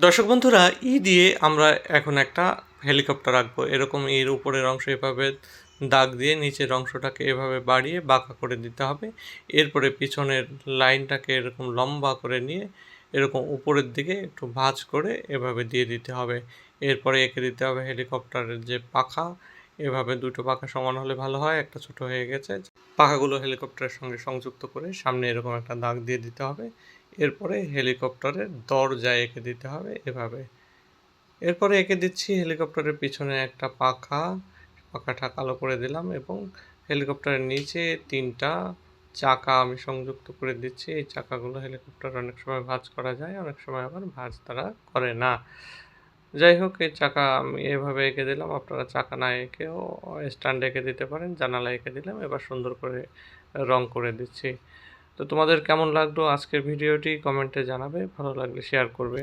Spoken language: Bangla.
দর্শক বন্ধুরা, দিয়ে আমরা এখন একটা হেলিকপ্টার আঁকবো। এরকম এর উপরের অংশ এভাবে দাগ দিয়ে নিচের অংশটাকে এভাবে বাড়িয়ে বাঁকা করে দিতে হবে। এরপরে পিছনের লাইনটাকে এরকম লম্বা করে নিয়ে এরকম উপরের দিকে একটু ভাঁজ করে এভাবে দিয়ে দিতে হবে। এরপরে এঁকে দিতে হবে হেলিকপ্টারের যে পাখা, এভাবে দুটো পাখা সমান হলে ভালো হয়, একটা ছোট হয়ে গেছে। পাখাগুলো হেলিকপ্টারের সঙ্গে সংযুক্ত করে সামনে এরকম একটা দাগ দিয়ে দিতে হবে। এরপরে হেলিকপ্টারের দরজায় এঁকে দিতে হবে এভাবে। এরপরে এঁকে দিচ্ছি হেলিকপ্টারের পিছনে একটা পাখাটা কালো করে দিলাম এবং হেলিকপ্টারের নিচে 3টা চাকা আমি সংযুক্ত করে দিচ্ছি। এই চাকাগুলো হেলিকপ্টার অনেক সময় ভাঁজ করা যায়, অনেক সময় আবার ভাঁজ তারা করে না। যাই হোক, এই চাকা আমি এভাবে এঁকে দিলাম। আপনারা চাকা না এঁকেও স্ট্যান্ড এঁকে দিতে পারেন। জানালা এঁকে দিলাম। এবার সুন্দর করে রং করে দিচ্ছি। তো তোমাদের কেমন লাগলো আজকের ভিডিওটি কমেন্টে জানাবে, ভালো লাগলে শেয়ার করবে।